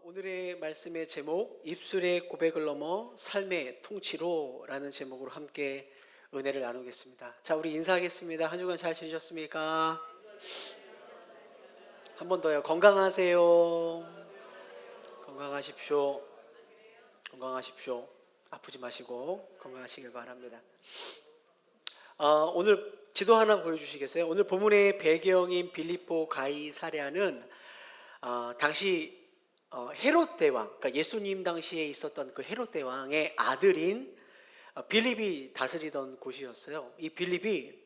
오늘의 말씀의 제목, 입술의 고백을 넘어 삶의 통치로라는 제목으로 함께 은혜를 나누겠습니다. 자, 우리 인사하겠습니다. 한 주간 잘 지내셨습니까? 한 번 더요. 건강하세요. 건강하십시오. 건강하십시오. 아프지 마시고 건강하시길 바랍니다. 오늘 지도 하나 보여주시겠어요? 오늘 본문의 배경인 빌립보 가이사랴는 당시 헤롯 대왕, 그러니까 예수님 당시에 있었던 그 헤롯 대왕의 아들인 빌립이 다스리던 곳이었어요. 이 빌립이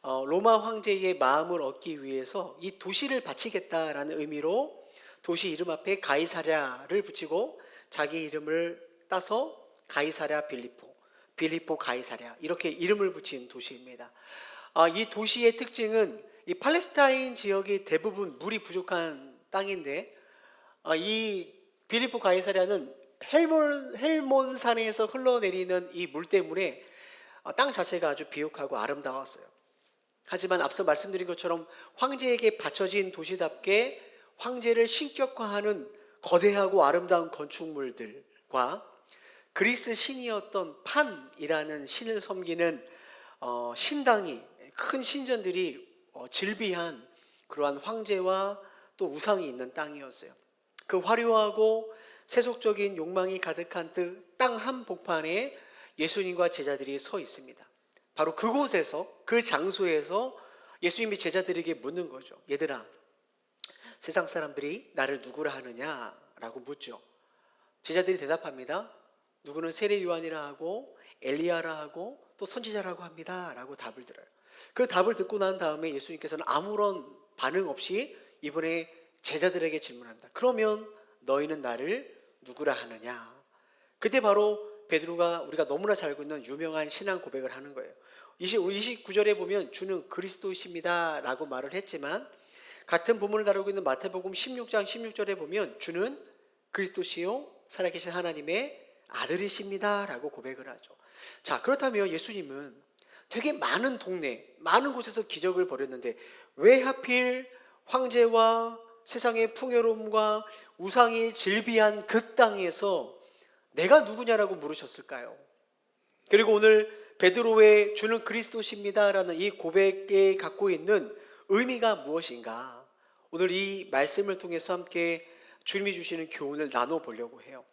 로마 황제의 마음을 얻기 위해서 이 도시를 바치겠다라는 의미로 도시 이름 앞에 가이사랴를 붙이고 자기 이름을 따서 가이사랴 빌립보 가이사랴 이렇게 이름을 붙인 도시입니다. 이 도시의 특징은 이 팔레스타인 지역이 대부분 물이 부족한 땅인데 이 빌립보 가이사랴는 헬몬산에서 흘러내리는 이 물 때문에 땅 자체가 아주 비옥하고 아름다웠어요. 하지만 앞서 말씀드린 것처럼 황제에게 바쳐진 도시답게 황제를 신격화하는 거대하고 아름다운 건축물들과 그리스 신이었던 판이라는 신을 섬기는 신당이 큰 신전들이 질비한 그러한 황제와 또 우상이 있는 땅이었어요. 그 화려하고 세속적인 욕망이 가득한 땅 한복판에 예수님과 제자들이 서 있습니다. 바로 그곳에서, 그 장소에서 예수님이 제자들에게 묻는 거죠. 얘들아, 세상 사람들이 나를 누구라 하느냐라고 묻죠. 제자들이 대답합니다. 누구는 세례 요한이라 하고 엘리야라 하고 또 선지자라고 합니다 라고 답을 들어요. 그 답을 듣고 난 다음에 예수님께서는 아무런 반응 없이 이번에 제자들에게 질문합니다. 그러면 너희는 나를 누구라 하느냐? 그때 바로 베드로가 우리가 너무나 잘 알고 있는 유명한 신앙 고백을 하는 거예요. 29절에 보면 주는 그리스도이십니다 라고 말을 했지만 같은 본문을 다루고 있는 마태복음 16장 16절에 보면 주는 그리스도시요 살아계신 하나님의 아들이십니다 라고 고백을 하죠. 자, 그렇다면 예수님은 되게 많은 동네, 많은 곳에서 기적을 벌였는데 왜 하필 황제와 세상의 풍요로움과 우상이 질비한 그 땅에서 내가 누구냐라고 물으셨을까요? 그리고 오늘 베드로의 주는 그리스도십니다라는 이 고백에 갖고 있는 의미가 무엇인가? 오늘 이 말씀을 통해서 함께 주님이 주시는 교훈을 나눠보려고 해요.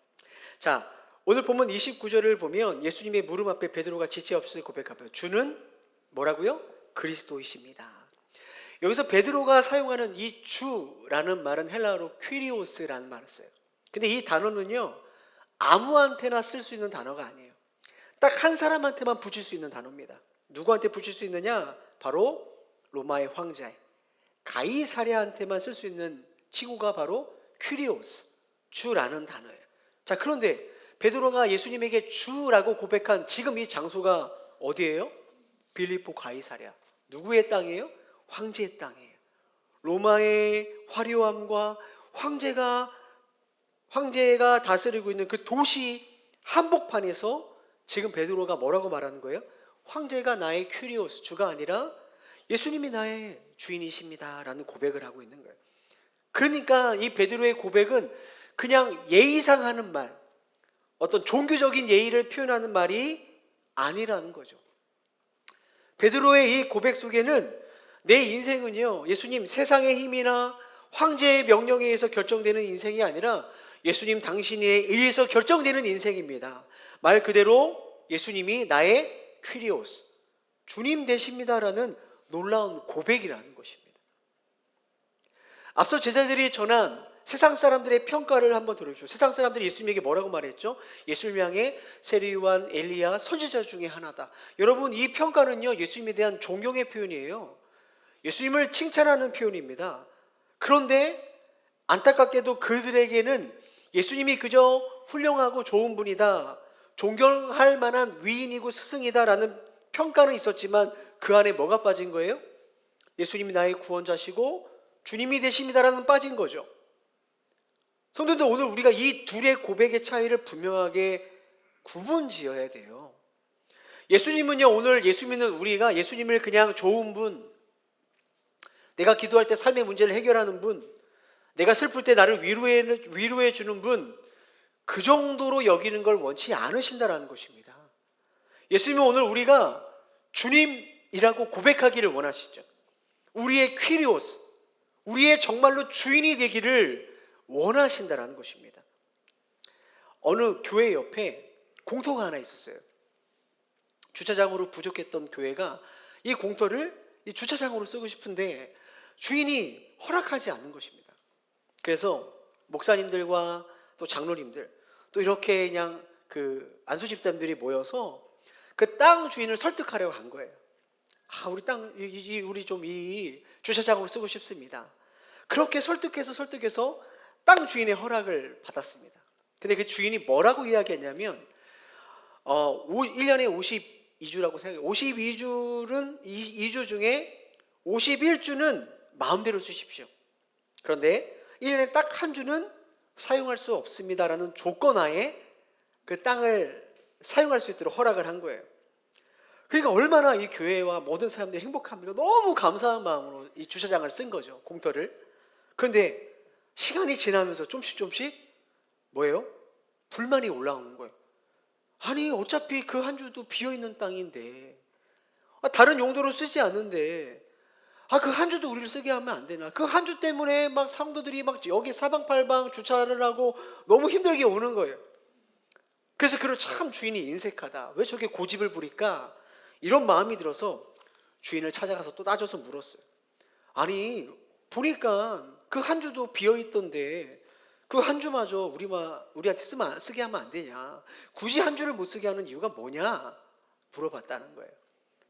자, 오늘 본문 29절을 보면 예수님의 무릎 앞에 베드로가 지체 없이 고백하며 주는 뭐라고요? 그리스도이십니다. 여기서 베드로가 사용하는 이 주라는 말은 헬라어로 퀴리오스라는 말을 써요. 근데 이 단어는요 아무한테나 쓸 수 있는 단어가 아니에요. 딱 한 사람한테만 붙일 수 있는 단어입니다. 누구한테 붙일 수 있느냐? 바로 로마의 황제 가이사랴한테만 쓸 수 있는 칭호가 바로 퀴리오스, 주라는 단어예요. 자, 그런데 베드로가 예수님에게 주라고 고백한 지금 이 장소가 어디예요? 빌립보 가이사랴. 누구의 땅이에요? 황제의 땅이에요. 로마의 화려함과 황제가 다스리고 있는 그 도시 한복판에서 지금 베드로가 뭐라고 말하는 거예요? 황제가 나의 큐리오스, 주가 아니라 예수님이 나의 주인이십니다 라는 고백을 하고 있는 거예요. 그러니까 이 베드로의 고백은 그냥 예의상 하는 말, 어떤 종교적인 예의를 표현하는 말이 아니라는 거죠. 베드로의 이 고백 속에는 내 인생은요 예수님 세상의 힘이나 황제의 명령에 의해서 결정되는 인생이 아니라 예수님 당신에 의해서 결정되는 인생입니다. 말 그대로 예수님이 나의 퀴리오스, 주님 되십니다라는 놀라운 고백이라는 것입니다. 앞서 제자들이 전한 세상 사람들의 평가를 한번 들어보십시오. 세상 사람들이 예수님에게 뭐라고 말했죠? 예수님 향해 세례 요한, 엘리야, 선지자 중에 하나다. 여러분, 이 평가는요 예수님에 대한 존경의 표현이에요. 예수님을 칭찬하는 표현입니다. 그런데 안타깝게도 그들에게는 예수님이 그저 훌륭하고 좋은 분이다, 존경할 만한 위인이고 스승이다라는 평가는 있었지만 그 안에 뭐가 빠진 거예요? 예수님이 나의 구원자시고 주님이 되십니다라는 빠진 거죠. 성도들, 오늘 우리가 이 둘의 고백의 차이를 분명하게 구분지어야 돼요. 예수님은요 오늘 예수 믿는 우리가 예수님을 그냥 좋은 분, 내가 기도할 때 삶의 문제를 해결하는 분, 내가 슬플 때 나를 위로해 주는 분, 그 정도로 여기는 걸 원치 않으신다라는 것입니다. 예수님은 오늘 우리가 주님이라고 고백하기를 원하시죠. 우리의 퀴리오스, 우리의 정말로 주인이 되기를 원하신다라는 것입니다. 어느 교회 옆에 공터가 하나 있었어요. 주차장으로 부족했던 교회가 이 공터를 이 주차장으로 쓰고 싶은데 주인이 허락하지 않는 것입니다. 그래서 목사님들과 또 장로님들, 또 이렇게 그냥 그 안수 집사님들이 모여서 그 땅 주인을 설득하려고 한 거예요. 우리 땅, 우리 좀 이 주차장으로 쓰고 싶습니다. 그렇게 설득해서 땅 주인의 허락을 받았습니다. 근데 그 주인이 뭐라고 이야기했냐면 1년에 52주라고 생각해요. 52주는 2주 중에 51주는 마음대로 쓰십시오. 그런데 1년에 딱 한 주는 사용할 수 없습니다라는 조건하에 그 땅을 사용할 수 있도록 허락을 한 거예요. 그러니까 얼마나 이 교회와 모든 사람들이 행복합니까? 너무 감사한 마음으로 이 주차장을 쓴 거죠, 공터를. 그런데 시간이 지나면서 조금씩 뭐예요? 불만이 올라오는 거예요. 아니 어차피 그 한 주도 비어있는 땅인데 다른 용도로 쓰지 않는데 그 한 주도 우리를 쓰게 하면 안 되나? 그 한 주 때문에 막 상도들이 막 여기 사방팔방 주차를 하고 너무 힘들게 오는 거예요. 그래서 그걸 참 주인이 인색하다. 왜 저렇게 고집을 부릴까? 이런 마음이 들어서 주인을 찾아가서 또 따져서 물었어요. 아니 보니까 그 한 주도 비어있던데 그 한 주마저 우리한테 쓰게 하면 안 되냐? 굳이 한 주를 못 쓰게 하는 이유가 뭐냐? 물어봤다는 거예요.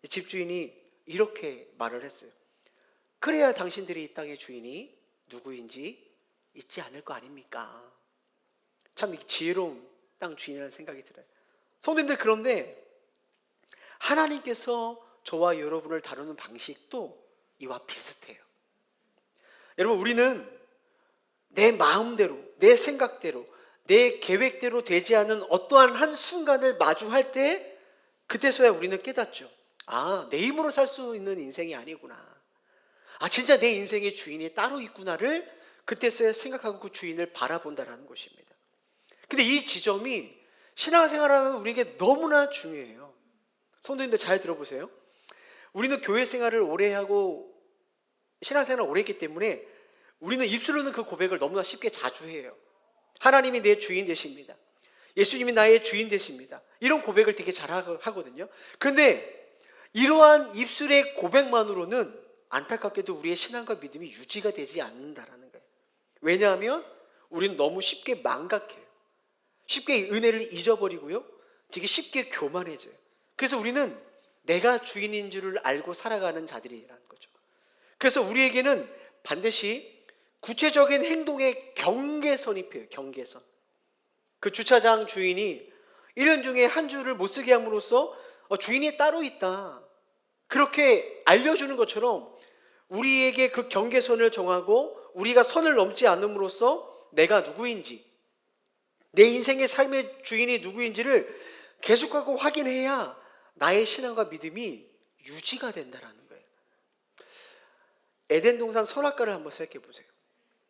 집주인이 이렇게 말을 했어요. 그래야 당신들이 이 땅의 주인이 누구인지 잊지 않을 거 아닙니까? 참 지혜로운 땅 주인이라는 생각이 들어요. 성도님들, 그런데 하나님께서 저와 여러분을 다루는 방식도 이와 비슷해요. 여러분, 우리는 내 마음대로, 내 생각대로, 내 계획대로 되지 않은 어떠한 한 순간을 마주할 때 그때서야 우리는 깨닫죠. 내 힘으로 살 수 있는 인생이 아니구나. 진짜 내 인생의 주인이 따로 있구나를 그때서야 생각하고 그 주인을 바라본다라는 것입니다. 근데 이 지점이 신앙생활하는 우리에게 너무나 중요해요. 성도님들 잘 들어보세요. 우리는 교회 생활을 오래 하고 신앙생활을 오래 했기 때문에 우리는 입술로는 그 고백을 너무나 쉽게 자주 해요. 하나님이 내 주인 되십니다. 예수님이 나의 주인 되십니다. 이런 고백을 되게 잘 하거든요. 그런데 이러한 입술의 고백만으로는 안타깝게도 우리의 신앙과 믿음이 유지가 되지 않는다라는 거예요. 왜냐하면 우리는 너무 쉽게 망각해요. 쉽게 은혜를 잊어버리고요. 되게 쉽게 교만해져요. 그래서 우리는 내가 주인인 줄을 알고 살아가는 자들이라는 거죠. 그래서 우리에게는 반드시 구체적인 행동의 경계선이 필요해요. 경계선. 그 주차장 주인이 1년 중에 한 주를 못 쓰게 함으로써 주인이 따로 있다, 그렇게 알려주는 것처럼 우리에게 그 경계선을 정하고 우리가 선을 넘지 않음으로써 내가 누구인지, 내 인생의 삶의 주인이 누구인지를 계속하고 확인해야 나의 신앙과 믿음이 유지가 된다는 거예요. 에덴 동산 선악과를 한번 생각해 보세요.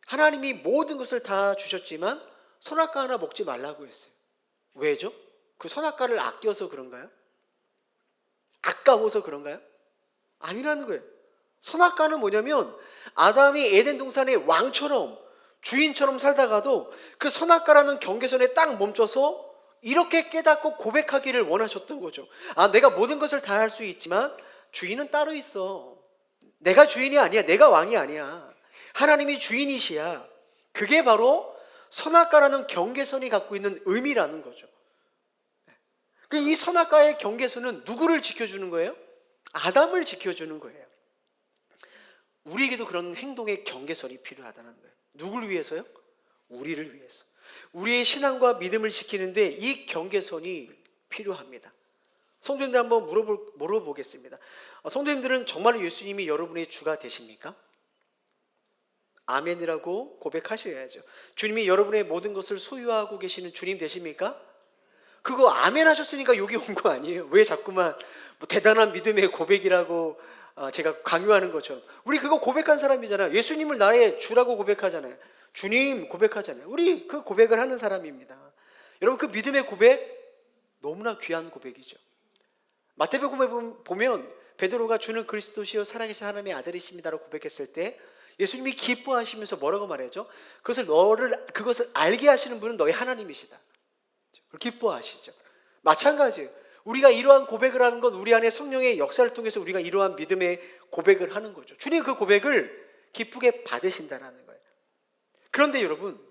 하나님이 모든 것을 다 주셨지만 선악과 하나 먹지 말라고 했어요. 왜죠? 그 선악과를 아껴서 그런가요? 아까워서 그런가요? 아니라는 거예요. 선악과는 뭐냐면 아담이 에덴 동산의 왕처럼 주인처럼 살다가도 그 선악과라는 경계선에 딱 멈춰서 이렇게 깨닫고 고백하기를 원하셨던 거죠. 내가 모든 것을 다 할 수 있지만 주인은 따로 있어. 내가 주인이 아니야. 내가 왕이 아니야. 하나님이 주인이시야. 그게 바로 선악과라는 경계선이 갖고 있는 의미라는 거죠. 이 선악과의 경계선은 누구를 지켜주는 거예요? 아담을 지켜주는 거예요. 우리에게도 그런 행동의 경계선이 필요하다는 거예요. 누굴 위해서요? 우리를 위해서. 우리의 신앙과 믿음을 지키는데 이 경계선이 필요합니다. 성도님들 한번 물어보겠습니다. 성도님들은 정말로 예수님이 여러분의 주가 되십니까? 아멘이라고 고백하셔야죠. 주님이 여러분의 모든 것을 소유하고 계시는 주님 되십니까? 그거 아멘 하셨으니까 여기 온 거 아니에요? 왜 자꾸만 대단한 믿음의 고백이라고 제가 강요하는 것처럼. 우리 그거 고백한 사람이잖아요. 예수님을 나의 주라고 고백하잖아요. 주님 고백하잖아요. 우리 그 고백을 하는 사람입니다. 여러분, 그 믿음의 고백 너무나 귀한 고백이죠. 마태복음에 보면 베드로가 주는 그리스도시요 살아계신 하나님의 아들이십니다라고 고백했을 때 예수님이 기뻐하시면서 뭐라고 말하죠? 그것을 알게 하시는 분은 너희 하나님이시다. 기뻐하시죠. 마찬가지예요. 우리가 이러한 고백을 하는 건 우리 안에 성령의 역사를 통해서 우리가 이러한 믿음의 고백을 하는 거죠. 주님 그 고백을 기쁘게 받으신다는 거예요. 그런데 여러분,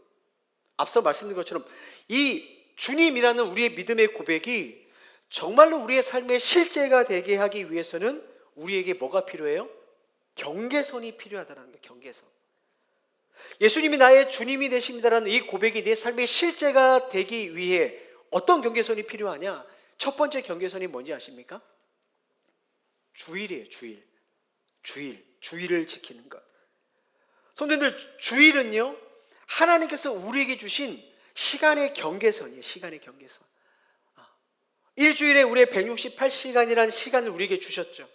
앞서 말씀드린 것처럼 이 주님이라는 우리의 믿음의 고백이 정말로 우리의 삶의 실제가 되게 하기 위해서는 우리에게 뭐가 필요해요? 경계선이 필요하다는 거예요. 경계선. 예수님이 나의 주님이 되십니다라는 이 고백이 내 삶의 실제가 되기 위해 어떤 경계선이 필요하냐? 첫 번째 경계선이 뭔지 아십니까? 주일이에요. 주일을 지키는 것. 성도님들, 주일은요 하나님께서 우리에게 주신 시간의 경계선이에요. 시간의 경계선. 일주일에 우리의 168시간이라는 시간을 우리에게 주셨죠.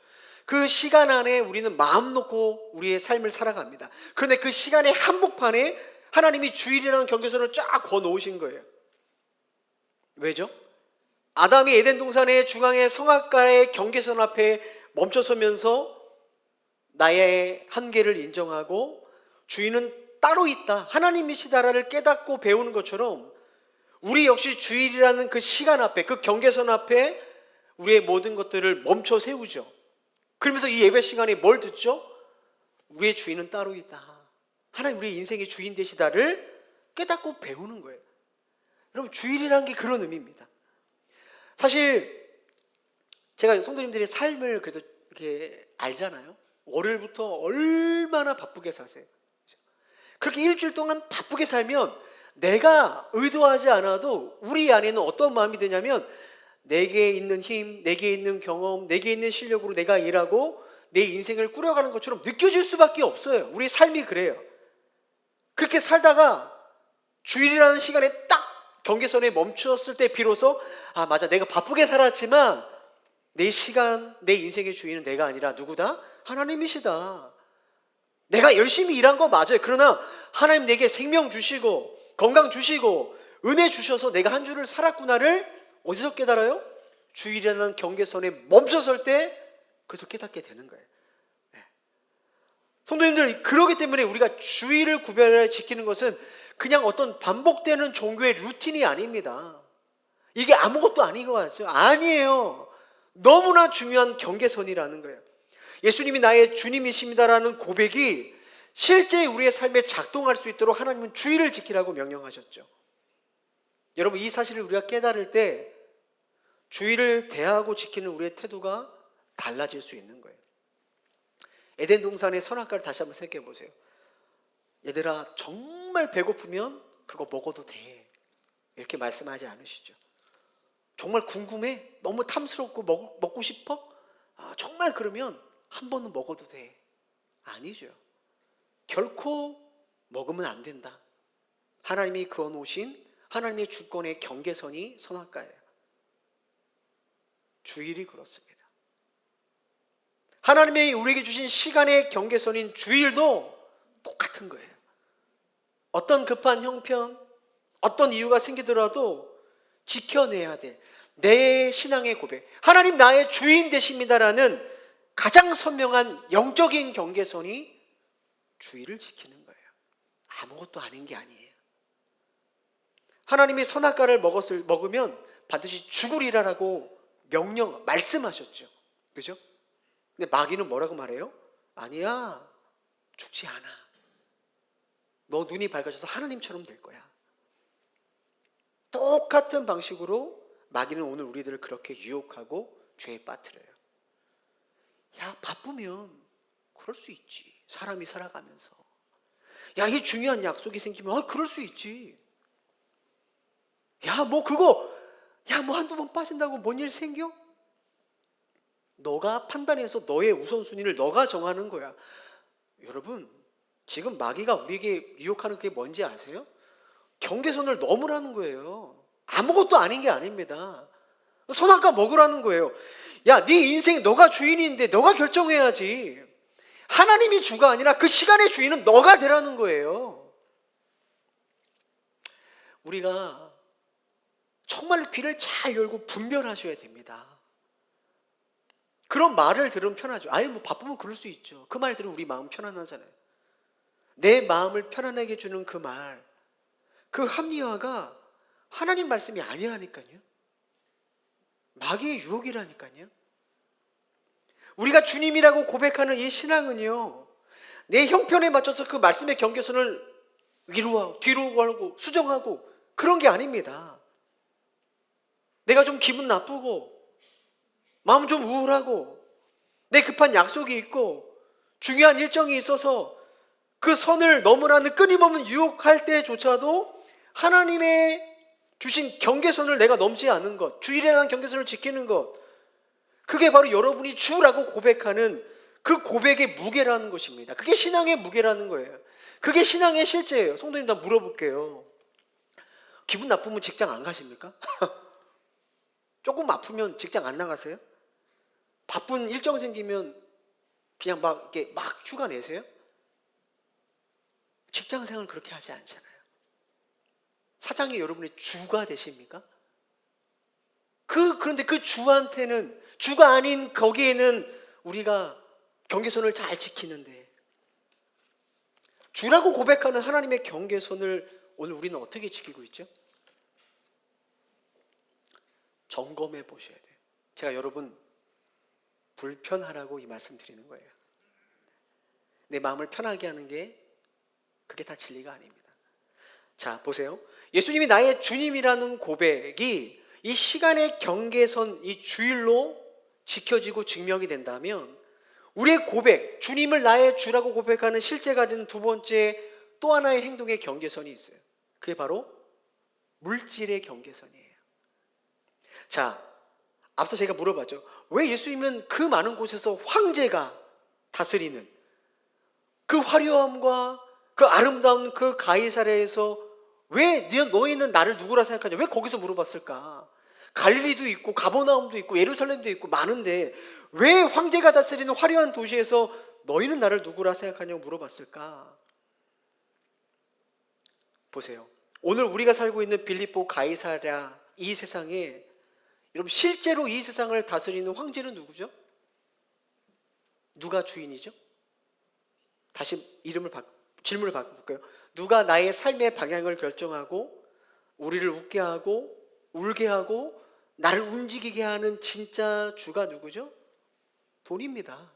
그 시간 안에 우리는 마음 놓고 우리의 삶을 살아갑니다. 그런데 그 시간의 한복판에 하나님이 주일이라는 경계선을 쫙 그어 놓으신 거예요. 왜죠? 아담이 에덴 동산의 중앙의 성악가의 경계선 앞에 멈춰서면서 나의 한계를 인정하고 주인은 따로 있다, 하나님이시다라를 깨닫고 배우는 것처럼 우리 역시 주일이라는 그 시간 앞에, 그 경계선 앞에 우리의 모든 것들을 멈춰 세우죠. 그러면서 이 예배 시간에 뭘 듣죠? 우리의 주인은 따로 있다, 하나님 우리의 인생의 주인 되시다를 깨닫고 배우는 거예요. 여러분, 주일이라는 게 그런 의미입니다. 사실 제가 성도님들의 삶을 그래도 이렇게 알잖아요. 월요일부터 얼마나 바쁘게 사세요. 그렇게 일주일 동안 바쁘게 살면 내가 의도하지 않아도 우리 안에는 어떤 마음이 드냐면 내게 있는 힘, 내게 있는 경험, 내게 있는 실력으로 내가 일하고 내 인생을 꾸려가는 것처럼 느껴질 수밖에 없어요. 우리 삶이 그래요. 그렇게 살다가 주일이라는 시간에 딱 경계선에 멈췄을 때 비로소 맞아, 내가 바쁘게 살았지만 내 시간, 내 인생의 주인은 내가 아니라 누구다? 하나님이시다. 내가 열심히 일한 거 맞아요. 그러나 하나님 내게 생명 주시고 건강 주시고 은혜 주셔서 내가 한 주를 살았구나를 어디서 깨달아요? 주일이라는 경계선에 멈춰설 때 그래서 깨닫게 되는 거예요. 성도님들, 그러기 때문에 우리가 주일을 구별해 지키는 것은 그냥 어떤 반복되는 종교의 루틴이 아닙니다. 이게 아무것도 아닌 것 같죠? 아니에요. 너무나 중요한 경계선이라는 거예요. 예수님이 나의 주님이십니다라는 고백이 실제 우리의 삶에 작동할 수 있도록 하나님은 주일을 지키라고 명령하셨죠. 여러분, 이 사실을 우리가 깨달을 때 주일을 대하고 지키는 우리의 태도가 달라질 수 있는 거예요. 에덴 동산의 선악과를 다시 한번 생각해 보세요. 얘들아, 정말 배고프면 그거 먹어도 돼, 이렇게 말씀하지 않으시죠? 정말 궁금해? 너무 탐스럽고 먹고 싶어? 정말 그러면 한 번은 먹어도 돼. 아니죠. 결코 먹으면 안 된다. 하나님이 그어놓으신 하나님의 주권의 경계선이 선악과예요. 주일이 그렇습니다. 하나님이 우리에게 주신 시간의 경계선인 주일도 똑같은 거예요. 어떤 급한 형편, 어떤 이유가 생기더라도 지켜내야 돼. 내 신앙의 고백, 하나님 나의 주인 되십니다라는 가장 선명한 영적인 경계선이 주일을 지키는 거예요. 아무것도 아닌 게 아니에요. 하나님이 선악과를 먹으면 반드시 죽으리라라고 말씀하셨죠. 그죠? 근데 마귀는 뭐라고 말해요? 아니야, 죽지 않아. 너 눈이 밝아져서 하나님처럼 될 거야. 똑같은 방식으로 마귀는 오늘 우리들을 그렇게 유혹하고 죄에 빠뜨려요. 야, 바쁘면 그럴 수 있지. 사람이 살아가면서. 야, 이 중요한 약속이 생기면 그럴 수 있지. 야, 뭐 한두 번 빠진다고 뭔 일 생겨? 너가 판단해서 너의 우선순위를 너가 정하는 거야. 여러분, 지금 마귀가 우리에게 유혹하는 그게 뭔지 아세요? 경계선을 넘으라는 거예요. 아무것도 아닌 게 아닙니다. 선악과 먹으라는 거예요. 야, 네 인생 너가 주인인데 너가 결정해야지. 하나님이 주가 아니라 그 시간의 주인은 너가 되라는 거예요. 우리가 정말 귀를 잘 열고 분별하셔야 됩니다. 그런 말을 들으면 편하죠. 아예 뭐 바쁘면 그럴 수 있죠. 그 말 들으면 우리 마음 편안하잖아요. 내 마음을 편안하게 해주는 그 말, 그 합리화가 하나님 말씀이 아니라니까요. 마귀의 유혹이라니까요. 우리가 주님이라고 고백하는 이 신앙은요, 내 형편에 맞춰서 그 말씀의 경계선을 위로 뒤로 하고 수정하고 그런 게 아닙니다. 내가 좀 기분 나쁘고 마음 좀 우울하고 내 급한 약속이 있고 중요한 일정이 있어서 그 선을 넘으라는 끊임없는 유혹할 때조차도 하나님의 주신 경계선을 내가 넘지 않는 것, 주일에 대한 경계선을 지키는 것, 그게 바로 여러분이 주라고 고백하는 그 고백의 무게라는 것입니다. 그게 신앙의 무게라는 거예요. 그게 신앙의 실제예요. 성도님, 다 물어볼게요. 기분 나쁘면 직장 안 가십니까? 조금 아프면 직장 안 나가세요? 바쁜 일정 생기면 그냥 이렇게 막 휴가 내세요? 직장 생활 그렇게 하지 않잖아요. 사장이 여러분의 주가 되십니까? 그런데 그 주한테는, 주가 아닌 거기에는 우리가 경계선을 잘 지키는데, 주라고 고백하는 하나님의 경계선을 오늘 우리는 어떻게 지키고 있죠? 점검해 보셔야 돼요. 제가 여러분 불편하라고 이 말씀 드리는 거예요. 내 마음을 편하게 하는 게 그게 다 진리가 아닙니다. 자, 보세요. 예수님이 나의 주님이라는 고백이 이 시간의 경계선, 이 주일로 지켜지고 증명이 된다면 우리의 고백, 주님을 나의 주라고 고백하는 실제가 된 두 번째 또 하나의 행동의 경계선이 있어요. 그게 바로 물질의 경계선이에요. 자, 앞서 제가 물어봤죠. 왜 예수님은 그 많은 곳에서 황제가 다스리는 그 화려함과 그 아름다운 그 가이사랴에서 왜 너희는 나를 누구라 생각하냐? 왜 거기서 물어봤을까? 갈릴리도 있고 가버나움도 있고 예루살렘도 있고 많은데 왜 황제가 다스리는 화려한 도시에서 너희는 나를 누구라 생각하냐고 물어봤을까? 보세요. 오늘 우리가 살고 있는 빌립보 가이사랴 이 세상에, 여러분 실제로 이 세상을 다스리는 황제는 누구죠? 누가 주인이죠? 다시 질문을 바꿔볼까요? 누가 나의 삶의 방향을 결정하고 우리를 웃게 하고 울게 하고 나를 움직이게 하는 진짜 주가 누구죠? 돈입니다.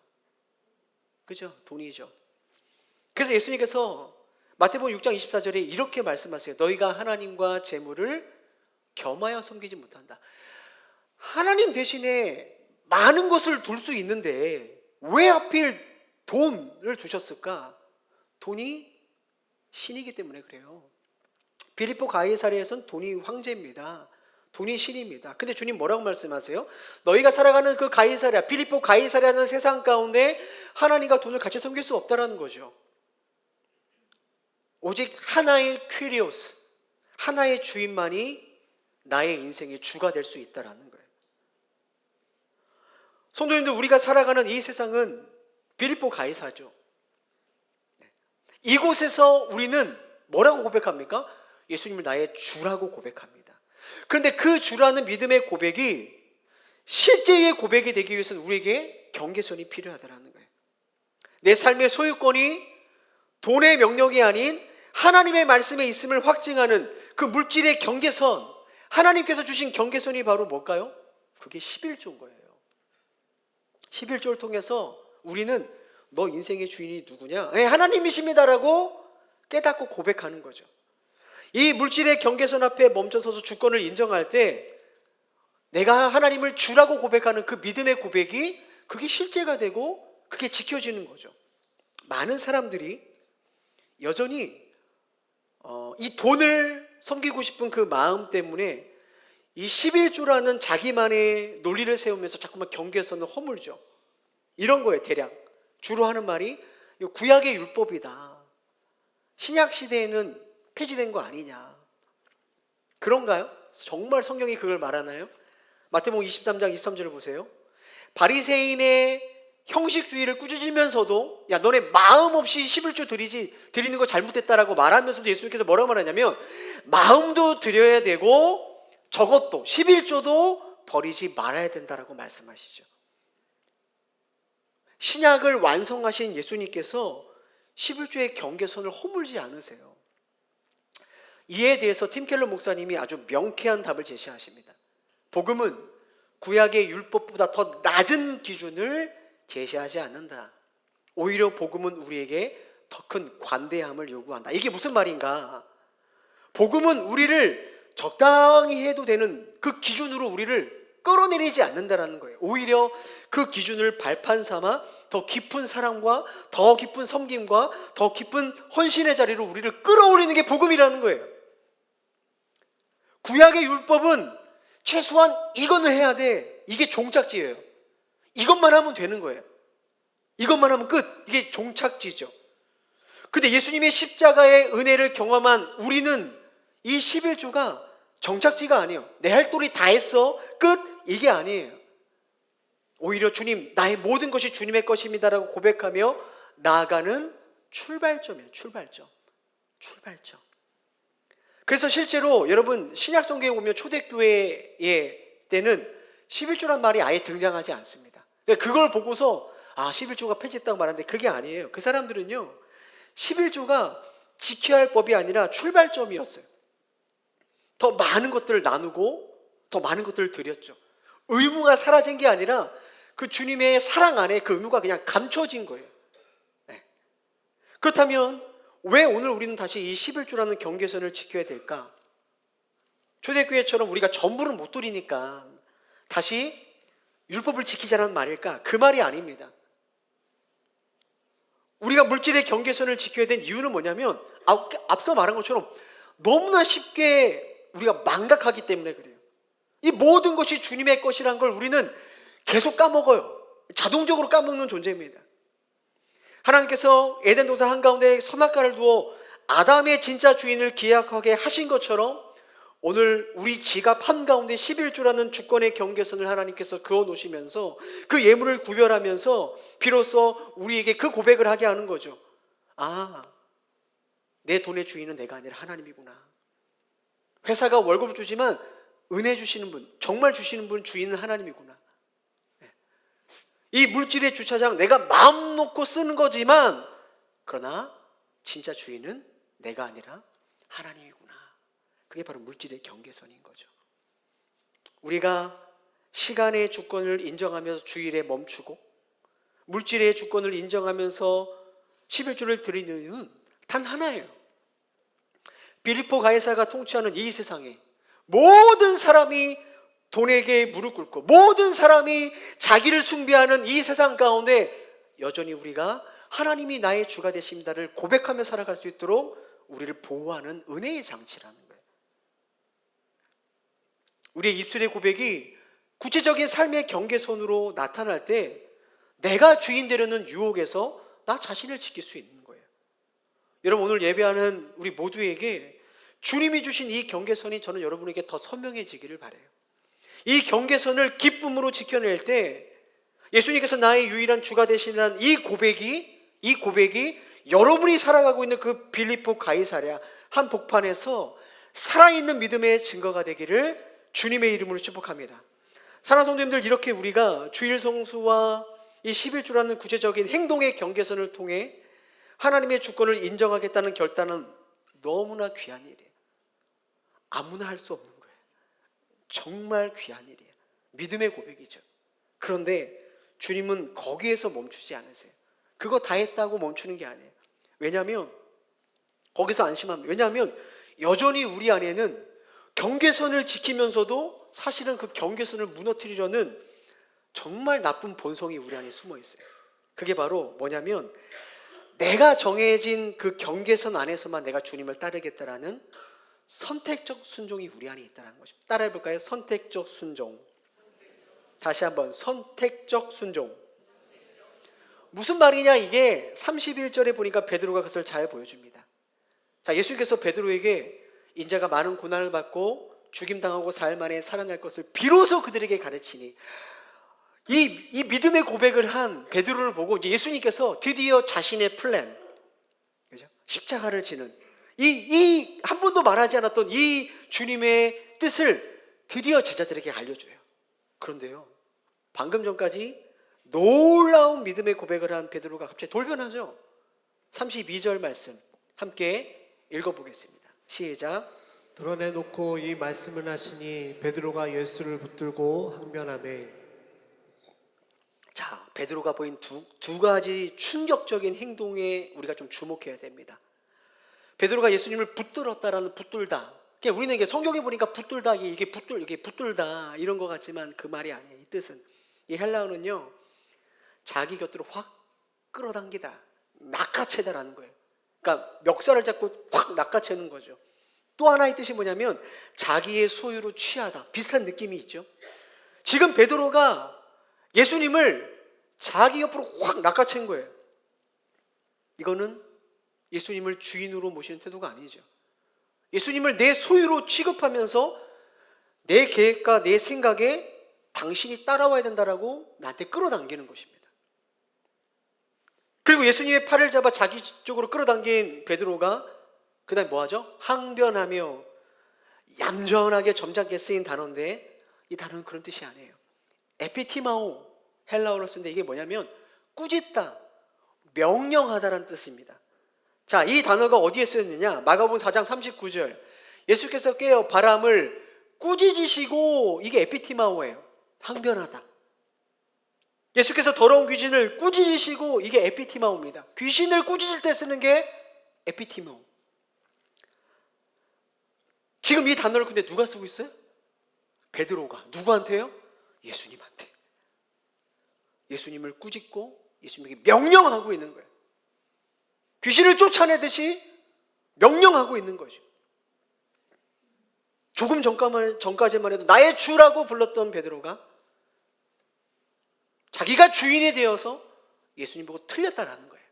그죠? 돈이죠. 그래서 예수님께서 마태복음 6장 24절에 이렇게 말씀하세요. 너희가 하나님과 재물을 겸하여 섬기지 못한다. 하나님 대신에 많은 것을 둘 수 있는데 왜 하필 돈을 두셨을까? 돈이 신이기 때문에 그래요. 빌립보 가이사랴에선 돈이 황제입니다. 돈이 신입니다. 근데 주님 뭐라고 말씀하세요? 너희가 살아가는 그 가이사랴, 빌립보 가이사랴는 세상 가운데 하나님과 돈을 같이 섬길 수 없다라는 거죠. 오직 하나의 퀴리오스, 하나의 주인만이 나의 인생의 주가 될 수 있다라는 거예요. 성도님들, 우리가 살아가는 이 세상은 빌립보 가이사죠. 이곳에서 우리는 뭐라고 고백합니까? 예수님을 나의 주라고 고백합니다. 그런데 그 주라는 믿음의 고백이 실제의 고백이 되기 위해서는 우리에게 경계선이 필요하다는 거예요. 내 삶의 소유권이 돈의 명령이 아닌 하나님의 말씀에 있음을 확증하는 그 물질의 경계선, 하나님께서 주신 경계선이 바로 뭘까요? 그게 11조인 거예요. 11조를 통해서 우리는 너 인생의 주인이 누구냐? 하나님이십니다라고 깨닫고 고백하는 거죠. 이 물질의 경계선 앞에 멈춰서서 주권을 인정할 때 내가 하나님을 주라고 고백하는 그 믿음의 고백이 그게 실제가 되고 그게 지켜지는 거죠. 많은 사람들이 여전히 이 돈을 섬기고 싶은 그 마음 때문에 이 11조라는 자기만의 논리를 세우면서 자꾸만 경계선을 허물죠. 이런 거예요. 대략 주로 하는 말이 구약의 율법이다. 신약 시대에는 폐지된 거 아니냐. 그런가요? 정말 성경이 그걸 말하나요? 마태복음 23장 23절을 보세요. 바리새인의 형식주의를 꾸짖으면서도 야 너네 마음 없이 11조 드리는 거 잘못됐다라고 말하면서도 예수님께서 뭐라고 말하냐면 마음도 드려야 되고 저것도 11조도 버리지 말아야 된다라고 말씀하시죠. 신약을 완성하신 예수님께서 11조의 경계선을 허물지 않으세요. 이에 대해서 팀 켈러 목사님이 아주 명쾌한 답을 제시하십니다. 복음은 구약의 율법보다 더 낮은 기준을 제시하지 않는다. 오히려 복음은 우리에게 더 큰 관대함을 요구한다. 이게 무슨 말인가? 복음은 우리를 적당히 해도 되는 그 기준으로 우리를 끌어내리지 않는다라는 거예요. 오히려 그 기준을 발판 삼아 더 깊은 사랑과 더 깊은 섬김과 더 깊은 헌신의 자리로 우리를 끌어올리는 게 복음이라는 거예요. 구약의 율법은 최소한 이거는 해야 돼. 이게 종착지예요. 이것만 하면 되는 거예요. 이것만 하면 끝. 이게 종착지죠. 그런데 예수님의 십자가의 은혜를 경험한 우리는 이 11조가 정착지가 아니에요. 내 할 도리 다 했어. 끝. 이게 아니에요. 오히려 주님, 나의 모든 것이 주님의 것입니다라고 고백하며 나아가는 출발점이에요. 출발점. 그래서 실제로 여러분 신약 성경에 보면 초대교회의 때는 11조란 말이 아예 등장하지 않습니다. 그걸 보고서 11조가 폐지했다고 말하는데 그게 아니에요. 그 사람들은요 11조가 지켜야 할 법이 아니라 출발점이었어요. 더 많은 것들을 나누고 더 많은 것들을 드렸죠. 의무가 사라진 게 아니라 그 주님의 사랑 안에 그 의무가 그냥 감춰진 거예요. 그렇다면 왜 오늘 우리는 다시 이 11조라는 경계선을 지켜야 될까? 초대교회처럼 우리가 전부는 못 드리니까 다시 율법을 지키자는 말일까? 그 말이 아닙니다. 우리가 물질의 경계선을 지켜야 된 이유는 뭐냐면 앞서 말한 것처럼 너무나 쉽게 우리가 망각하기 때문에 그래요. 이 모든 것이 주님의 것이라는 걸 우리는 계속 까먹어요. 자동적으로 까먹는 존재입니다. 하나님께서 에덴 동산 한가운데 선악과를 두어 아담의 진짜 주인을 기약하게 하신 것처럼 오늘 우리 지갑 한가운데 11조라는 주권의 경계선을 하나님께서 그어 놓으시면서 그 예물을 구별하면서 비로소 우리에게 그 고백을 하게 하는 거죠. 내 돈의 주인은 내가 아니라 하나님이구나. 회사가 월급을 주지만 은혜 주시는 분, 정말 주시는 분 주인은 하나님이구나. 이 물질의 주차장 내가 마음 놓고 쓰는 거지만 그러나 진짜 주인은 내가 아니라 하나님이구나. 그게 바로 물질의 경계선인 거죠. 우리가 시간의 주권을 인정하면서 주일에 멈추고 물질의 주권을 인정하면서 11조를 드리는 이유는 단 하나예요. 빌립보 가이사가 통치하는 이 세상에 모든 사람이 돈에게 무릎 꿇고 모든 사람이 자기를 숭배하는 이 세상 가운데 여전히 우리가 하나님이 나의 주가 되십니다를 고백하며 살아갈 수 있도록 우리를 보호하는 은혜의 장치라는 거예요. 우리의 입술의 고백이 구체적인 삶의 경계선으로 나타날 때 내가 주인 되려는 유혹에서 나 자신을 지킬 수 있는 거예요. 여러분 오늘 예배하는 우리 모두에게 주님이 주신 이 경계선이 저는 여러분에게 더 선명해지기를 바라요. 이 경계선을 기쁨으로 지켜낼 때 예수님께서 나의 유일한 주가 되시라는 이 고백이 여러분이 살아가고 있는 그 빌립보 가이사랴 한복판에서 살아있는 믿음의 증거가 되기를 주님의 이름으로 축복합니다. 사랑하는 성도님들, 이렇게 우리가 주일 성수와 이 11조라는 구체적인 행동의 경계선을 통해 하나님의 주권을 인정하겠다는 결단은 너무나 귀한 일이에요. 아무나 할 수 없는 거예요. 정말 귀한 일이에요. 믿음의 고백이죠. 그런데 주님은 거기에서 멈추지 않으세요. 그거 다 했다고 멈추는 게 아니에요. 왜냐하면 거기서 안심합니다. 왜냐하면 여전히 우리 안에는 경계선을 지키면서도 사실은 그 경계선을 무너뜨리려는 정말 나쁜 본성이 우리 안에 숨어 있어요. 그게 바로 뭐냐면 내가 정해진 그 경계선 안에서만 내가 주님을 따르겠다라는 선택적 순종이 우리 안에 있다는 것입니다. 따라해 볼까요? 선택적 순종. 다시 한번 선택적 순종. 무슨 말이냐, 이게 31절에 보니까 베드로가 그것을 잘 보여줍니다. 자, 예수님께서 베드로에게 인자가 많은 고난을 받고 죽임당하고 사흘 만에 살아날 것을 비로소 그들에게 가르치니, 이 믿음의 고백을 한 베드로를 보고 이제 예수님께서 드디어 자신의 플랜, 그죠? 십자가를 지는 이 한 번도 말하지 않았던 이 주님의 뜻을 드디어 제자들에게 알려줘요. 그런데요, 방금 전까지 놀라운 믿음의 고백을 한 베드로가 갑자기 돌변하죠. 32절 말씀 함께 읽어보겠습니다. 시작. 드러내놓고 이 말씀을 하시니 베드로가 예수를 붙들고 항변하매. 자, 베드로가 보인 두 가지 충격적인 행동에 우리가 좀 주목해야 됩니다. 베드로가 예수님을 붙들었다라는 붙들다. 그냥 우리는 이게 성경에 보니까 붙들다, 이게 붙들다 이런 것 같지만 그 말이 아니에요. 이 뜻은, 이 헬라어는요, 자기 곁으로 확 끌어당기다, 낚아채다라는 거예요. 그러니까 멱살을 잡고 확 낚아채는 거죠. 또 하나의 뜻이 뭐냐면 자기의 소유로 취하다, 비슷한 느낌이 있죠. 지금 베드로가 예수님을 자기 옆으로 확 낚아챈 거예요. 이거는 예수님을 주인으로 모시는 태도가 아니죠. 예수님을 내 소유로 취급하면서 내 계획과 내 생각에 당신이 따라와야 된다라고 나한테 끌어당기는 것입니다. 그리고 예수님의 팔을 잡아 자기 쪽으로 끌어당긴 베드로가 그 다음에 뭐하죠? 항변하며, 얌전하게 점잖게 쓰인 단어인데 이 단어는 그런 뜻이 아니에요. 에피티마오, 헬라어로 쓴데 이게 뭐냐면 꾸짖다, 명령하다라는 뜻입니다. 자, 이 단어가 어디에 쓰였느냐? 마가복음 4장 39절, 예수께서 깨어 바람을 꾸짖으시고, 이게 에피티마오예요. 항변하다. 예수께서 더러운 귀신을 꾸짖으시고, 이게 에피티마오입니다. 귀신을 꾸짖을 때 쓰는 게 에피티마오. 지금 이 단어를 근데 누가 쓰고 있어요? 베드로가. 누구한테요? 예수님한테. 예수님을 꾸짖고 예수님에게 명령하고 있는 거예요. 귀신을 쫓아내듯이 명령하고 있는 거죠. 조금 전까지만 해도 나의 주라고 불렀던 베드로가 자기가 주인이 되어서 예수님 보고 틀렸다라는 거예요.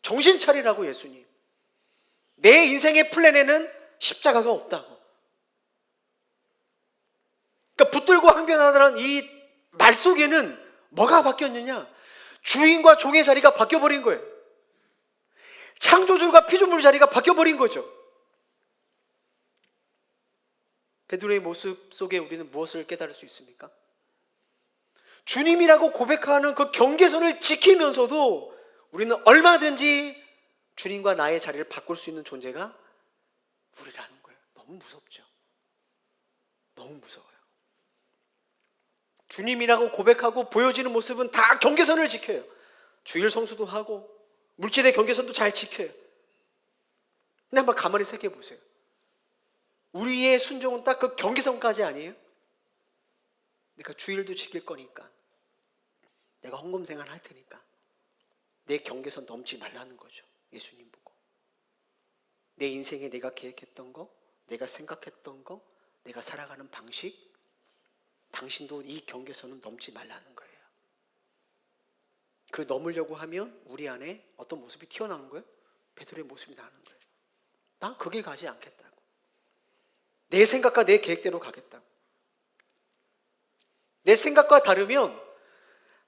정신 차리라고, 예수님. 내 인생의 플랜에는 십자가가 없다고. 그러니까 붙들고 항변하다는 이 말 속에는 뭐가 바뀌었느냐? 주인과 종의 자리가 바뀌어버린 거예요. 창조주가 피조물 자리가 바뀌어버린 거죠. 베드로의 모습 속에 우리는 무엇을 깨달을 수 있습니까? 주님이라고 고백하는 그 경계선을 지키면서도 우리는 얼마든지 주님과 나의 자리를 바꿀 수 있는 존재가 우리라는 거예요. 너무 무섭죠. 너무 무서워요. 주님이라고 고백하고 보여지는 모습은 다 경계선을 지켜요. 주일 성수도 하고 물질의 경계선도 잘 지켜요. 근데 한번 가만히 생각해 보세요. 우리의 순종은 딱 그 경계선까지 아니에요? 내가 주일도 지킬 거니까, 내가 헌금 생활 할 테니까 내 경계선 넘지 말라는 거죠. 예수님 보고. 내 인생에 내가 계획했던 거, 내가 생각했던 거, 내가 살아가는 방식, 당신도 이 경계선은 넘지 말라는 거예요. 그 넘으려고 하면 우리 안에 어떤 모습이 튀어나오는 거예요? 베드로의 모습이 나오는 거예요. 난 그 길 가지 않겠다고. 내 생각과 내 계획대로 가겠다고. 내 생각과 다르면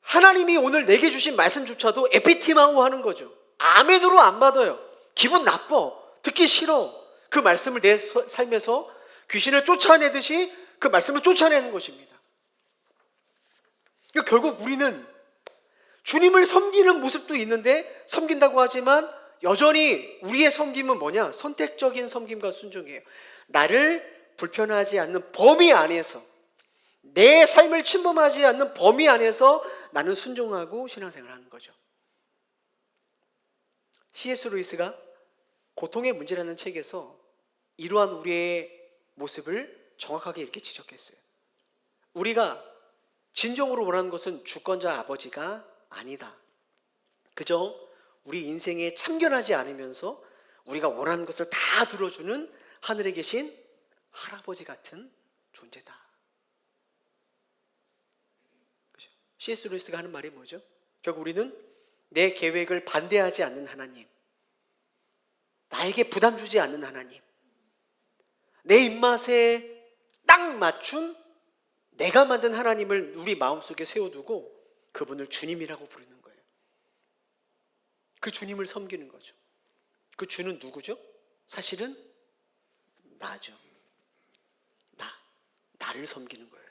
하나님이 오늘 내게 주신 말씀조차도 에피티마오 하는 거죠. 아멘으로 안 받아요. 기분 나빠. 듣기 싫어. 그 말씀을 내 삶에서 귀신을 쫓아내듯이 그 말씀을 쫓아내는 것입니다. 그러니까 결국 우리는 주님을 섬기는 모습도 있는데, 섬긴다고 하지만 여전히 우리의 섬김은 뭐냐? 선택적인 섬김과 순종이에요. 나를 불편하지 않는 범위 안에서, 내 삶을 침범하지 않는 범위 안에서 나는 순종하고 신앙생활을 하는 거죠. C.S. 루이스가 고통의 문제라는 책에서 이러한 우리의 모습을 정확하게 이렇게 지적했어요. 우리가 진정으로 원하는 것은 주권자 아버지가 아니다. 그저 우리 인생에 참견하지 않으면서 우리가 원하는 것을 다 들어주는 하늘에 계신 할아버지 같은 존재다. 그죠? C.S. 루이스가 하는 말이 뭐죠? 결국 우리는 내 계획을 반대하지 않는 하나님, 나에게 부담 주지 않는 하나님, 내 입맛에 딱 맞춘 내가 만든 하나님을 우리 마음속에 세워두고 그분을 주님이라고 부르는 거예요. 그 주님을 섬기는 거죠. 그 주는 누구죠? 사실은 나죠. 나를 섬기는 거예요.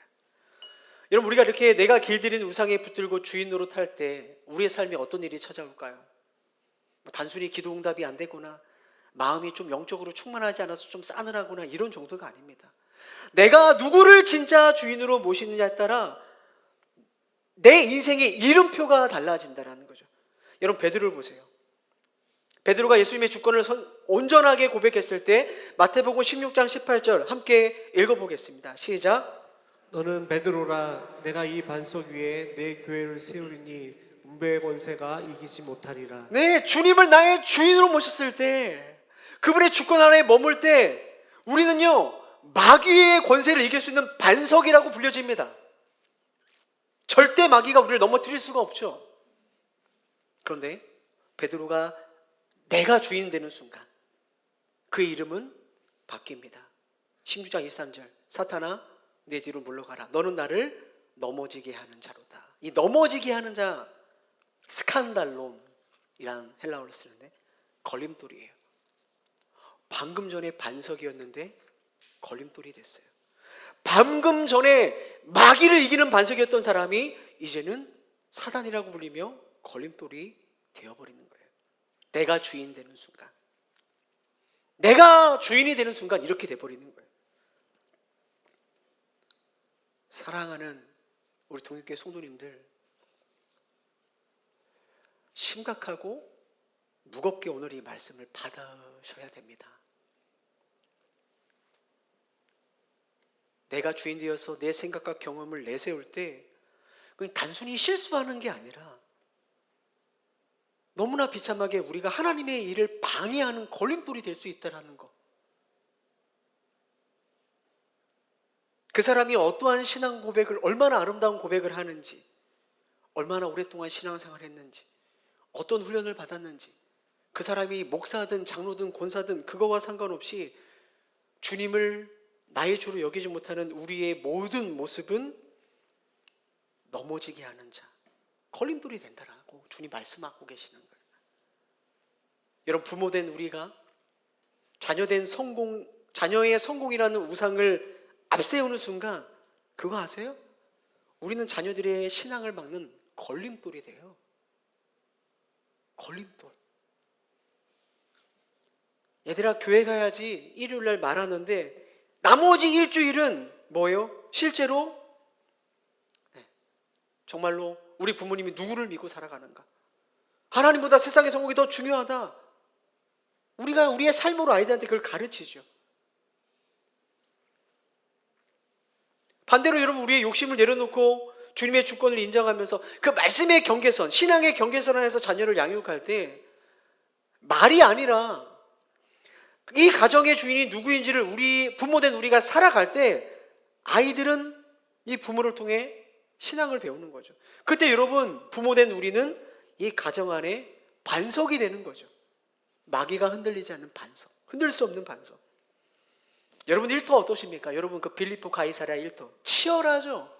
여러분, 우리가 이렇게 내가 길들인 우상에 붙들고 주인 노릇할 때 우리의 삶에 어떤 일이 찾아올까요? 단순히 기도 응답이 안 되거나 마음이 좀 영적으로 충만하지 않아서 좀 싸늘하거나 이런 정도가 아닙니다. 내가 누구를 진짜 주인으로 모시느냐에 따라 내 인생의 이름표가 달라진다는 거죠. 여러분, 베드로를 보세요. 베드로가 예수님의 주권을 온전하게 고백했을 때 마태복음 16장 18절 함께 읽어보겠습니다. 시작. 너는 베드로라. 내가 이 반석 위에 내 교회를 세우리니 운배의 권세가 이기지 못하리라. 네, 주님을 나의 주인으로 모셨을 때, 그분의 주권 아래에 머물 때 우리는요, 마귀의 권세를 이길 수 있는 반석이라고 불려집니다. 절대 마귀가 우리를 넘어뜨릴 수가 없죠. 그런데 베드로가 내가 주인 되는 순간 그 이름은 바뀝니다. 16장 23절. 사탄아, 내 뒤로 물러가라. 너는 나를 넘어지게 하는 자로다. 이 넘어지게 하는 자, 스칸달롬이란 헬라어를 쓰는데 걸림돌이에요. 방금 전에 반석이었는데 걸림돌이 됐어요. 방금 전에 마귀를 이기는 반석이었던 사람이 이제는 사단이라고 불리며 걸림돌이 되어버리는 거예요. 내가 주인 되는 순간, 내가 주인이 되는 순간 이렇게 돼버리는 거예요. 사랑하는 우리 동역교회 성도님들, 심각하고 무겁게 오늘 이 말씀을 받으셔야 됩니다. 내가 주인 되어서 내 생각과 경험을 내세울 때 그냥 단순히 실수하는 게 아니라 너무나 비참하게 우리가 하나님의 일을 방해하는 걸림돌이 될 수 있다는 것. 그 사람이 어떠한 신앙 고백을, 얼마나 아름다운 고백을 하는지, 얼마나 오랫동안 신앙생활을 했는지, 어떤 훈련을 받았는지, 그 사람이 목사든 장로든 권사든 그거와 상관없이 주님을 나의 주로 여기지 못하는 우리의 모든 모습은 넘어지게 하는 자, 걸림돌이 된다라고 주님 말씀하고 계시는 거예요. 여러분, 부모된 우리가 자녀의 성공이라는 우상을 앞세우는 순간 그거 아세요? 우리는 자녀들의 신앙을 막는 걸림돌이 돼요. 걸림돌. 얘들아, 교회 가야지 일요일날 말하는데 나머지 일주일은 뭐예요? 실제로 정말로 우리 부모님이 누구를 믿고 살아가는가? 하나님보다 세상의 성공이 더 중요하다. 우리가 우리의 삶으로 아이들한테 그걸 가르치죠. 반대로 여러분, 우리의 욕심을 내려놓고 주님의 주권을 인정하면서 그 말씀의 경계선, 신앙의 경계선 안에서 자녀를 양육할 때 말이 아니라 이 가정의 주인이 누구인지를 우리 부모된 우리가 살아갈 때 아이들은 이 부모를 통해 신앙을 배우는 거죠. 그때 여러분, 부모된 우리는 이 가정 안에 반석이 되는 거죠. 마귀가 흔들리지 않는 반석, 흔들 수 없는 반석. 여러분, 일터 어떠십니까? 여러분, 그 빌립보 가이사랴 일터 치열하죠.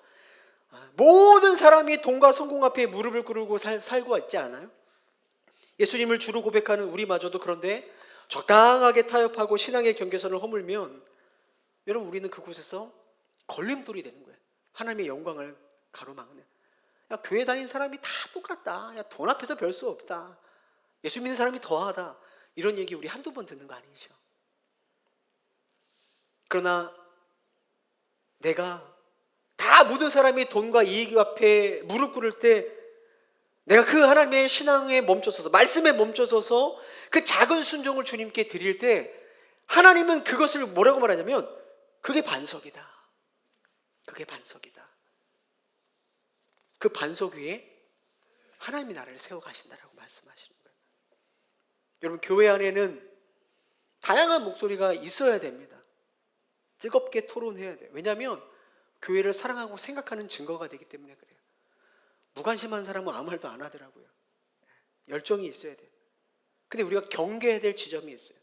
모든 사람이 돈과 성공 앞에 무릎을 꿇고 살고 있지 않아요? 예수님을 주로 고백하는 우리마저도 그런데 적당하게 타협하고 신앙의 경계선을 허물면 여러분, 우리는 그곳에서 걸림돌이 되는 거예요. 하나님의 영광을 가로막는. 야, 교회 다니는 사람이 다 똑같다. 야, 돈 앞에서 별 수 없다. 예수 믿는 사람이 더하다. 이런 얘기 우리 한두 번 듣는 거 아니죠. 그러나 내가 다 모든 사람이 돈과 이익 앞에 무릎 꿇을 때 내가 그 하나님의 신앙에 멈춰서서, 말씀에 멈춰서서 그 작은 순종을 주님께 드릴 때 하나님은 그것을 뭐라고 말하냐면 그게 반석이다. 그게 반석이다. 그 반석 위에 하나님이 나를 세워 가신다라고 말씀하시는 거예요. 여러분, 교회 안에는 다양한 목소리가 있어야 됩니다. 뜨겁게 토론해야 돼요. 왜냐하면 교회를 사랑하고 생각하는 증거가 되기 때문에 그래요. 무관심한 사람은 아무 말도 안 하더라고요. 열정이 있어야 돼요. 근데 우리가 경계해야 될 지점이 있어요.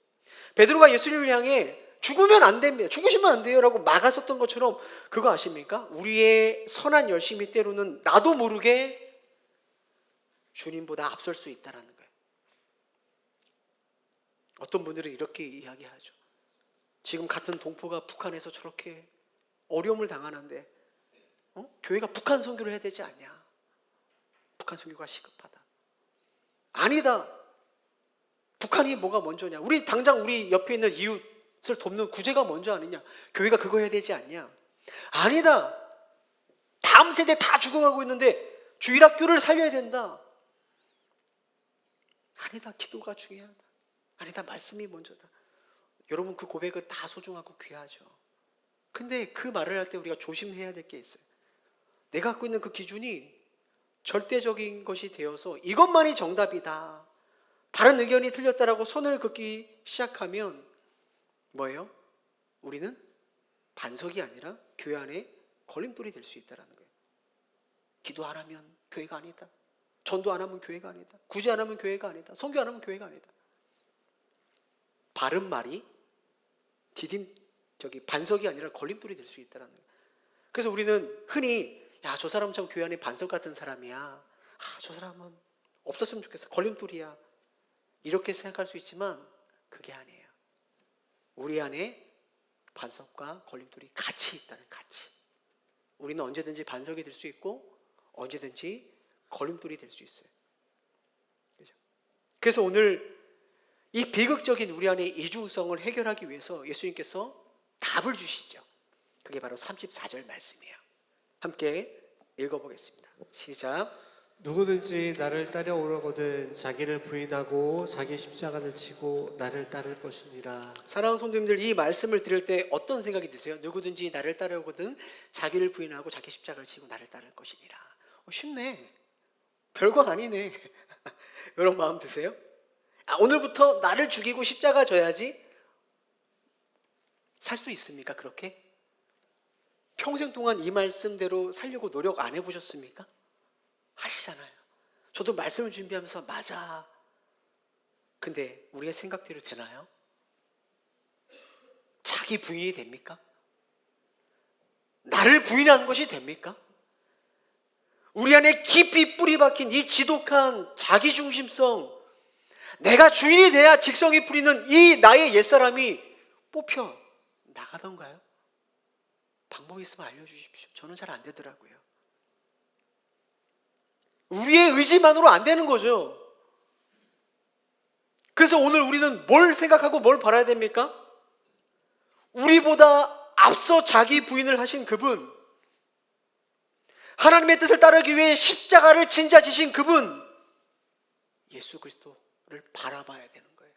베드로가 예수님을 향해 죽으면 안 됩니다. 죽으시면 안 돼요 라고 막았었던 것처럼 그거 아십니까? 우리의 선한 열심이 때로는 나도 모르게 주님보다 앞설 수 있다는 거예요. 어떤 분들은 이렇게 이야기하죠. 지금 같은 동포가 북한에서 저렇게 어려움을 당하는데 교회가 북한 선교를 해야 되지 않냐? 북한 선교가 시급하다. 아니다. 북한이 뭐가 먼저냐? 당장 우리 옆에 있는 이웃을 돕는 구제가 먼저 아니냐? 교회가 그거 해야 되지 않냐? 아니다. 다음 세대 다 죽어가고 있는데 주일학교를 살려야 된다. 아니다. 기도가 중요하다. 아니다. 말씀이 먼저다. 여러분, 그 고백은 다 소중하고 귀하죠. 근데 그 말을 할 때 우리가 조심해야 될 게 있어요. 내가 갖고 있는 그 기준이 절대적인 것이 되어서 이것만이 정답이다, 다른 의견이 틀렸다라고 선을 긋기 시작하면 뭐예요? 우리는 반석이 아니라 교회 안에 걸림돌이 될 수 있다는 거예요. 기도 안 하면 교회가 아니다. 전도 안 하면 교회가 아니다. 구제 안 하면 교회가 아니다. 선교 안 하면 교회가 아니다. 바른 말이 반석이 아니라 걸림돌이 될 수 있다는 거예요. 그래서 우리는 흔히 저 사람 참 교회 안에 반석 같은 사람이야. 저 사람은 없었으면 좋겠어. 걸림돌이야. 이렇게 생각할 수 있지만 그게 아니에요. 우리 안에 반석과 걸림돌이 같이 있다는, 같이. 우리는 언제든지 반석이 될 수 있고 언제든지 걸림돌이 될 수 있어요. 그렇죠? 그래서 오늘 이 비극적인 우리 안의 이중성을 해결하기 위해서 예수님께서 답을 주시죠. 그게 바로 34절 말씀이에요. 함께 읽어보겠습니다. 시작. 누구든지 나를 따라오려거든 자기를 부인하고 자기 십자가를 지고 나를 따를 것이니라. 사랑하는 성도님들, 이 말씀을 들을 때 어떤 생각이 드세요? 누구든지 나를 따라오거든 자기를 부인하고 자기 십자가를 지고 나를 따를 것이니라. 쉽네. 별거 아니네. 이런 마음 드세요? 오늘부터 나를 죽이고 십자가 져야지 살 수 있습니까? 그렇게? 평생 동안 이 말씀대로 살려고 노력 안 해보셨습니까? 하시잖아요. 저도 말씀을 준비하면서 맞아. 근데 우리의 생각대로 되나요? 자기 부인이 됩니까? 나를 부인하는 것이 됩니까? 우리 안에 깊이 뿌리 박힌 이 지독한 자기중심성, 내가 주인이 돼야 직성이 풀리는 이 나의 옛사람이 뽑혀 나가던가요? 방법이 있으면 알려주십시오. 저는 잘 안 되더라고요. 우리의 의지만으로 안 되는 거죠. 그래서 오늘 우리는 뭘 생각하고 뭘 바라야 됩니까? 우리보다 앞서 자기 부인을 하신 그분, 하나님의 뜻을 따르기 위해 십자가를 진자 지신 그분, 예수 그리스도를 바라봐야 되는 거예요.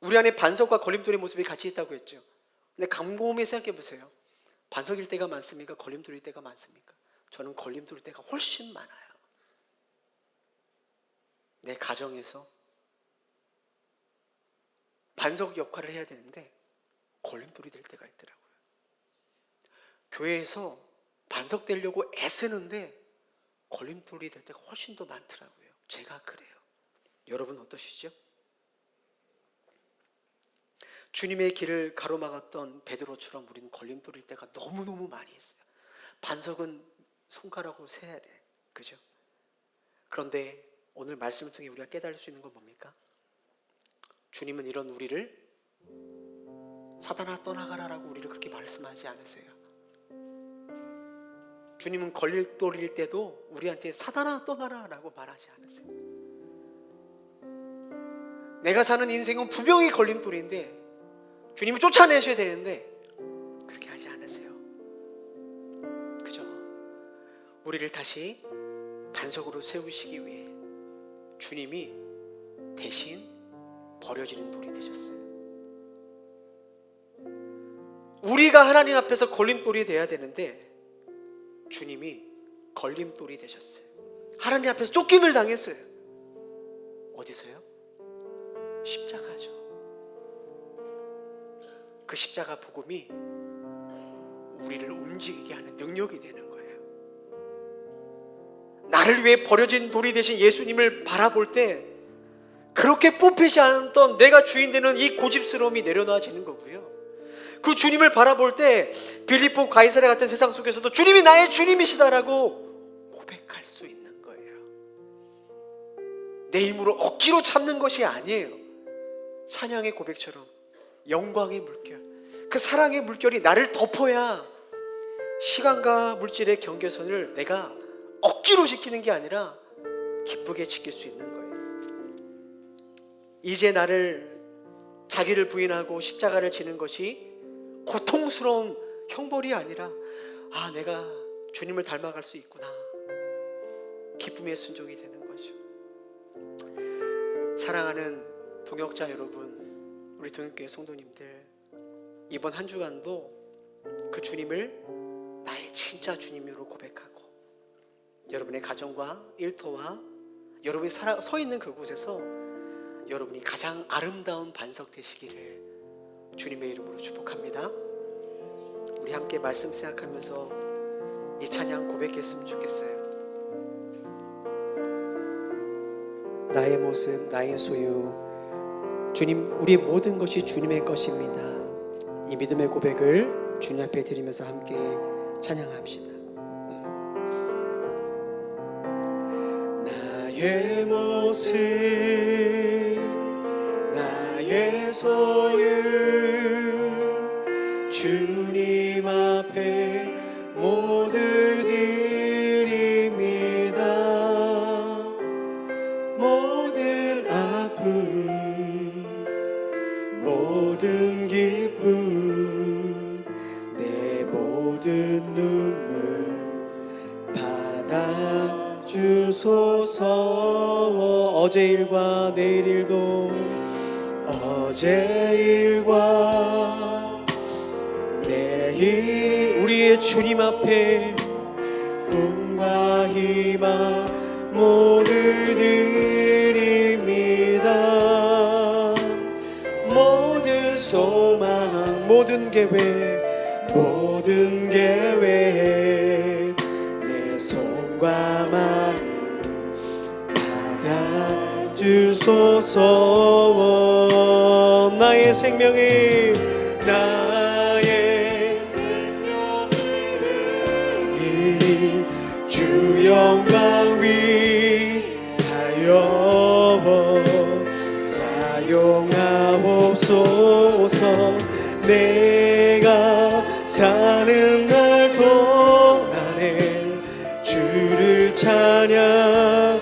우리 안에 반석과 걸림돌의 모습이 같이 있다고 했죠. 근데 곰곰이 생각해 보세요. 반석일 때가 많습니까? 걸림돌일 때가 많습니까? 저는 걸림돌일 때가 훨씬 많아요. 내 가정에서 반석 역할을 해야 되는데 걸림돌이 될 때가 있더라고요. 교회에서 반석 되려고 애쓰는데 걸림돌이 될 때가 훨씬 더 많더라고요. 제가 그래요. 여러분 어떠시죠? 주님의 길을 가로막았던 베드로처럼 우리는 걸림돌일 때가 너무너무 많이 있어요. 반석은 손가락으로 세야 돼. 그죠? 그런데 오늘 말씀을 통해 우리가 깨달을 수 있는 건 뭡니까? 주님은 이런 우리를 사단아 떠나가라라고 우리를 그렇게 말씀하지 않으세요. 주님은 걸림돌일 때도 우리한테 사단아 떠나라라고 말하지 않으세요. 내가 사는 인생은 분명히 걸림돌인데 주님이 쫓아내셔야 되는데 그렇게 하지 않으세요. 그죠? 우리를 다시 반석으로 세우시기 위해 주님이 대신 버려지는 돌이 되셨어요. 우리가 하나님 앞에서 걸림돌이 돼야 되는데 주님이 걸림돌이 되셨어요. 하나님 앞에서 쫓김을 당했어요. 어디서요? 십자가죠. 그 십자가 복음이 우리를 움직이게 하는 능력이 되는 거예요. 나를 위해 버려진 돌이 되신 예수님을 바라볼 때 그렇게 뽑히지 않았던 내가 주인 되는 이 고집스러움이 내려놔지는 거고요. 그 주님을 바라볼 때 빌립보 가이사랴 같은 세상 속에서도 주님이 나의 주님이시다라고 고백할 수 있는 거예요. 내 힘으로 억지로 참는 것이 아니에요. 찬양의 고백처럼 영광의 물결, 그 사랑의 물결이 나를 덮어야 시간과 물질의 경계선을 내가 억지로 지키는 게 아니라 기쁘게 지킬 수 있는 거예요. 이제 나를 자기를 부인하고 십자가를 지는 것이 고통스러운 형벌이 아니라 내가 주님을 닮아갈 수 있구나, 기쁨의 순종이 되는 거죠. 사랑하는 동역자 여러분, 우리 동역교회 성도님들, 이번 한 주간도 그 주님을 나의 진짜 주님으로 고백하고 여러분의 가정과 일터와 여러분이 서 있는 그곳에서 여러분이 가장 아름다운 반석 되시기를 주님의 이름으로 축복합니다. 우리 함께 말씀 생각하면서 이 찬양 고백했으면 좋겠어요. 나의 모습, 나의 소유, 주님, 우리의 모든 것이 주님의 것입니다. 이 믿음의 고백을 주님 앞에 드리면서 함께 찬양합시다. 나의 모습, 나의 소유, 주님 앞에 모두 드립니다. 모든 아픔, 모든 기쁨, 내 모든 눈물 받아주소서. 어제 일과 내일 일도, 어제 일과 내일, 우리의 주님 앞에 꿈과 희망 모두 드립니다. 모든 소망, 모든 계획, 모든 계획, 내 손과 마음 받아주소서. 나의 생명이, 나의 생명이 주 영광 위하여 사용하옵소서. 내가 사는 날 동안에 주를 찬양하며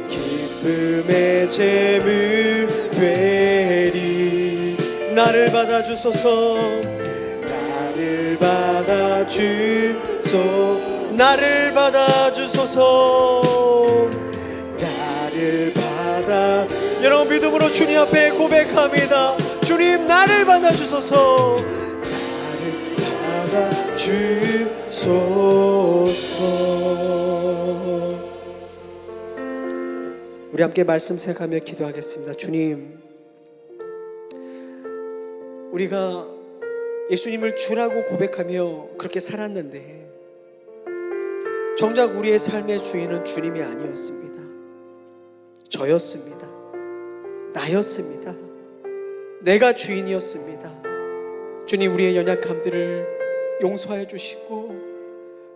기쁨의 제물 되리. 나를 받아주소서, 나를 받아주소서, 나를 받아주소서, 나를 받아. 여러분 믿음으로 주님 앞에 고백합니다. 주님, 나를 받아주소서, 나를 받아주소서. 우리 함께 말씀 생각하며 기도하겠습니다. 주님, 우리가 예수님을 주라고 고백하며 그렇게 살았는데 정작 우리의 삶의 주인은 주님이 아니었습니다. 저였습니다. 나였습니다. 내가 주인이었습니다. 주님, 우리의 연약함들을 용서하여 주시고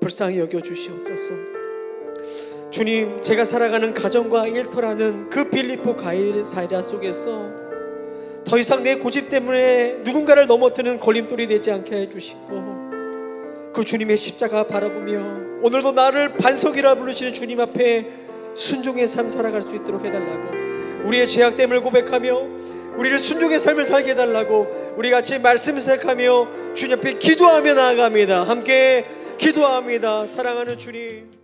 불쌍히 여겨 주시옵소서. 주님, 제가 살아가는 가정과 일터라는 그 빌립보 가이사랴 속에서 더 이상 내 고집 때문에 누군가를 넘어뜨는 걸림돌이 되지 않게 해주시고 그 주님의 십자가 바라보며 오늘도 나를 반석이라 부르시는 주님 앞에 순종의 삶 살아갈 수 있도록 해달라고, 우리의 죄악됨을 고백하며 우리를 순종의 삶을 살게 해달라고 우리 같이 말씀 생각하며 주님 앞에 기도하며 나아갑니다. 함께 기도합니다. 사랑하는 주님,